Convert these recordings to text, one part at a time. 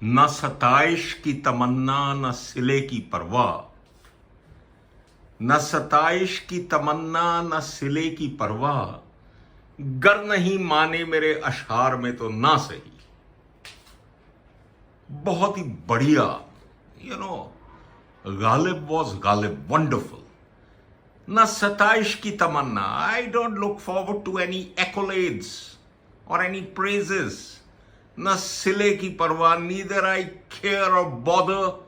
न सताइश की तमन्ना न सिले की परवाह, न सताइश की तमन्ना न सिले की परवाह, गर नहीं माने मेरे अशआर में तो ना सही। बहुत ही बढ़िया, गालिब वॉज गालिब, वंडरफुल। न सताइश की तमन्ना, I don't look forward to any accolades or any praises. न सिले की परवाह, neither I care or bother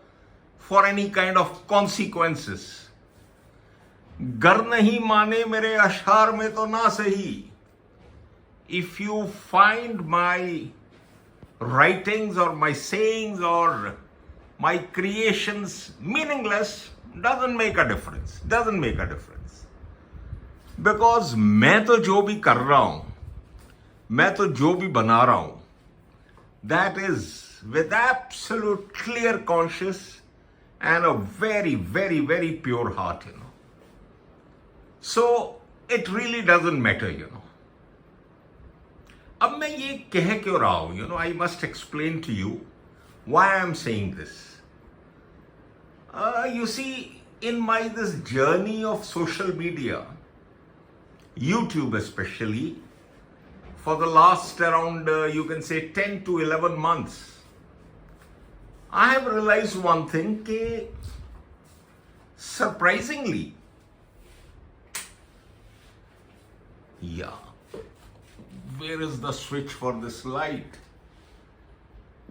for any kind of consequences. गर नहीं माने मेरे अशआर में तो ना सही। If you find my writings or my sayings or my creations meaningless, doesn't make a difference. Doesn't make a difference. Because मैं तो जो भी कर रहा हूं, मैं तो जो भी बना रहा हूं, that is with absolute clear conscience and a very, very, very pure heart, So it really doesn't matter, अब मैं ये कह क्यों रहा हूं, I must explain to you why I am saying this. You see, in my this journey of social media, YouTube especially, for the last around, you can say 10 to 11 months, I have realized one thing, surprisingly, where is the switch for this light?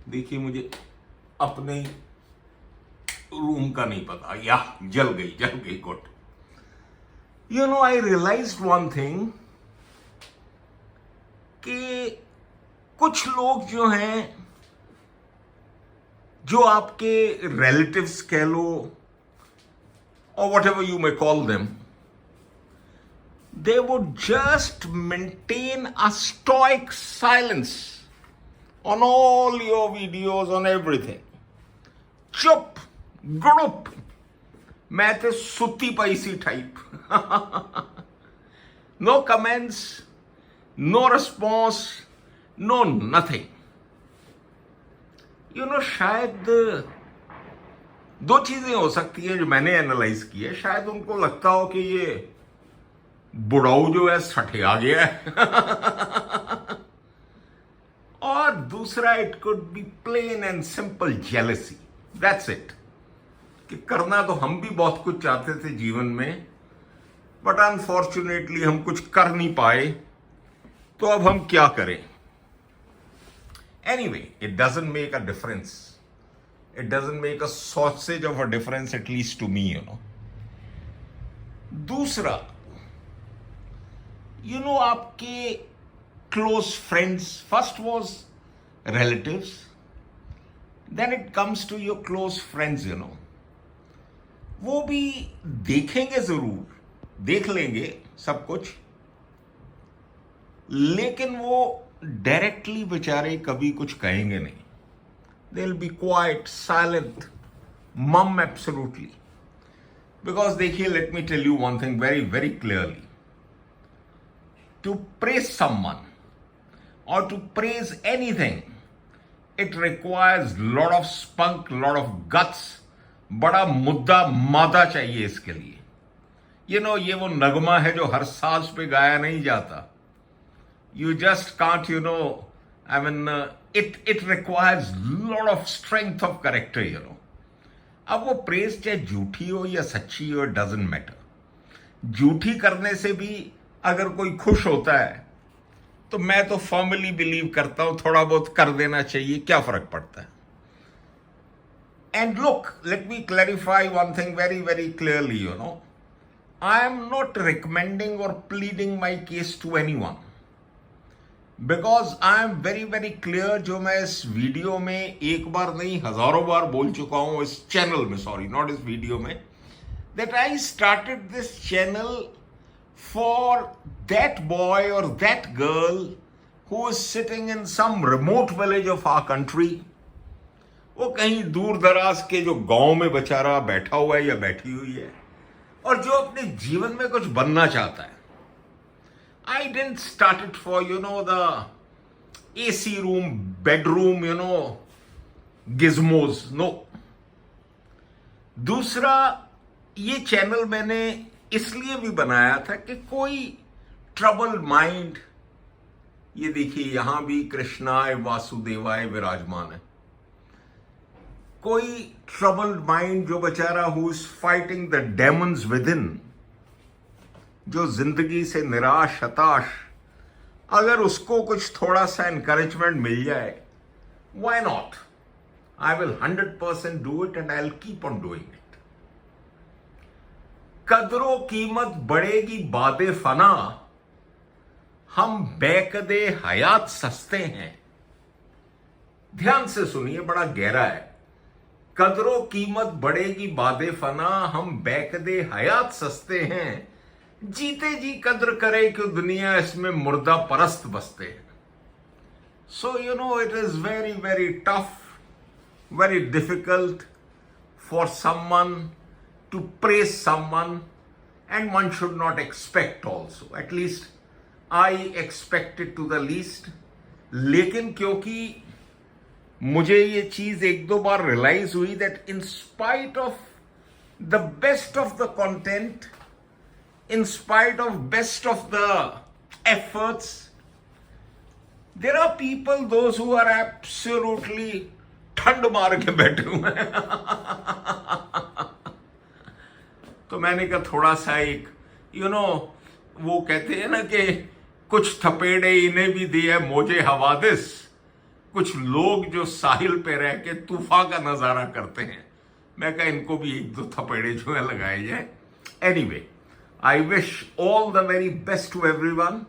देखिए, मुझे अपने room का नहीं पता। जल गई good. आई realised one thing कि कुछ लोग जो हैं, जो आपके रिलेटिव्स कह लो और what ever you may call them, they would just maintain a stoic silence on all your videos, on everything. Chup, group, मैं तो सुती पैसी type. No comments, no response, no nothing. शायद दो चीजें हो सकती हैं जो मैंने एनालाइज की है। शायद उनको लगता हो कि ये बुढ़ाऊ जो है सठे आ गया है। और दूसरा, it could be plain and simple jealousy, that's it. कि करना तो हम भी बहुत कुछ चाहते थे जीवन में, बट अनफॉर्चुनेटली हम कुछ कर नहीं पाए, तो अब हम क्या करें। Anyway, it doesn't make a difference, it doesn't make a sausage of a difference, at least to me, दूसरा, आपके close friends, first was relatives, then it comes to your close friends, वो भी देखेंगे, जरूर देख लेंगे सब कुछ, लेकिन वो डायरेक्टली बेचारे कभी कुछ कहेंगे नहीं। They will be quite, silent, hmm absolutely. Because देखिए, let me tell you one thing very very clearly, to praise someone or to praise anything, it requires lot of spunk, lot of guts, बड़ा मुद्दा मादा चाहिए इसके लिए। ये वो नगमा है जो हर सांस पे गाया नहीं जाता। You just can't, I mean, it requires lot of strength of character, अब वो प्रेज चाहे झूठी हो या सच्ची हो, doesn't matter। झूठी करने से भी अगर कोई खुश होता है, तो मैं तो फॉर्मली बिलीव करता हूं थोड़ा बहुत कर देना चाहिए, क्या फर्क पड़ता है। And look, let me clarify one thing very very clearly, I am not recommending or pleading my case to anyone, because I am very very clear. जो मैं इस वीडियो में एक बार नहीं हजारों बार बोल चुका हूं, इस चैनल में, सॉरी नॉट इस वीडियो में, that I started this channel for that boy or that girl who is sitting in some remote village of our country, वो कहीं दूर दराज के जो गांव में बेचारा बैठा हुआ है या बैठी हुई है, और जो अपने जीवन में कुछ बनना चाहता है। I didn't start it for, the AC room, bedroom, gizmos, no. दूसरा, ये चैनल मैंने इसलिए भी बनाया था कि कोई ट्रबल माइंड, ये देखिए यहां भी कृष्णाय वासुदेवाय विराजमान है, कोई ट्रबल्ड माइंड जो बेचारा who is fighting the Demons with in, जो जिंदगी से निराश हताश, अगर उसको कुछ थोड़ा सा एनकरेजमेंट मिल जाए, why not? I will 100% do it and I will keep on doing it. कदरो कीमत बढ़ेगी बादे फना, हम बेकदे हयात सस्ते हैं। ध्यान से सुनिए, बड़ा गहरा है। कदरो कीमत बढ़ेगी बादे फना, हम बेकदे हयात सस्ते हैं। जीते जी कद्र करे कि दुनिया इसमें मुर्दा परस्त बसते हैं। So you know it is very very tough, very difficult for someone to praise someone, and one should not expect also. At least I expected to the least. लेकिन क्योंकि मुझे ये चीज एक दो बार रियलाइज हुई that in spite of the best of the content, in spite of best of the efforts, there are people, those who are absolutely ठंड मार के बैठे हुए हैं। तो मैंने कहा थोड़ा सा एक वो कहते हैं ना कि कुछ थपेड़े इन्हें भी दिए मौजे हवादिस, कुछ लोग जो साहिल पे रह के तूफान का नजारा करते हैं, मैं कहा इनको भी एक दो थपेड़े जो है लगाए जाए। Anyway, I wish all the very best to everyone.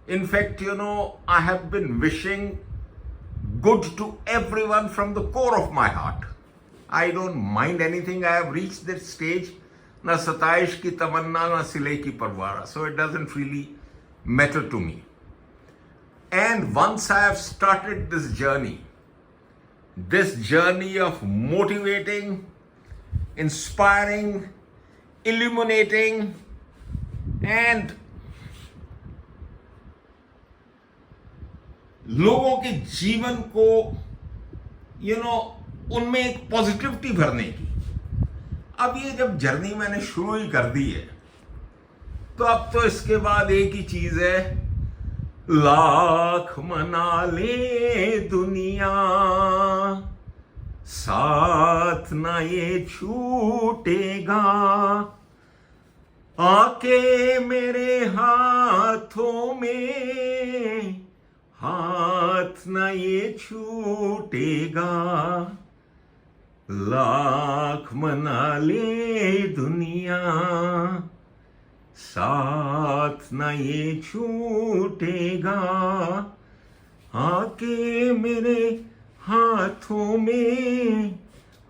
In fact I have been wishing good to everyone from the core of my heart. I don't mind anything. I have reached that stage. Na sataish ki tamanna, na sile ki parwara. So it doesn't really matter to me. And once I have started this journey of motivating, inspiring, illuminating, and लोगों के जीवन को उनमें एक positivity भरने की, अब ये जब जर्नी मैंने शुरू ही कर दी है, तो अब तो इसके बाद एक ही चीज है, लाख मना ले दुनिया, साथ ना ये छूटेगा, आके मेरे हाथों में हाथ न ये छूटेगा, लाख मना ले दुनिया, साथ न ये छूटेगा, आके मेरे हाथों में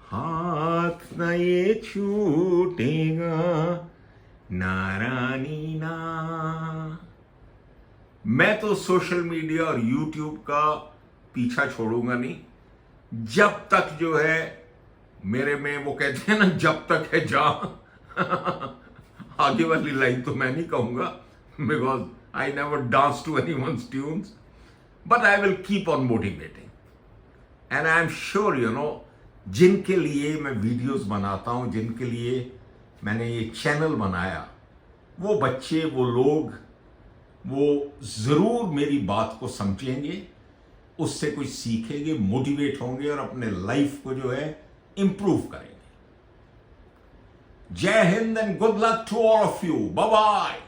हाथ न ये छूटेगा, नारानी ना। मैं तो सोशल मीडिया और यूट्यूब का पीछा छोड़ूंगा नहीं जब तक जो है मेरे में, वो कहते हैं ना, जब तक है जहां आगे वाली लाइन तो मैं नहीं कहूंगा, because I never dance to anyone's tunes, but I will keep on motivating. And I am sure जिनके लिए मैं वीडियोस बनाता हूं, जिनके लिए मैंने ये चैनल बनाया, वो बच्चे, वो लोग, वो जरूर मेरी बात को समझेंगे, उससे कुछ सीखेंगे, मोटिवेट होंगे और अपने लाइफ को जो है इंप्रूव करेंगे। जय Hind and good luck to all of you. Bye bye.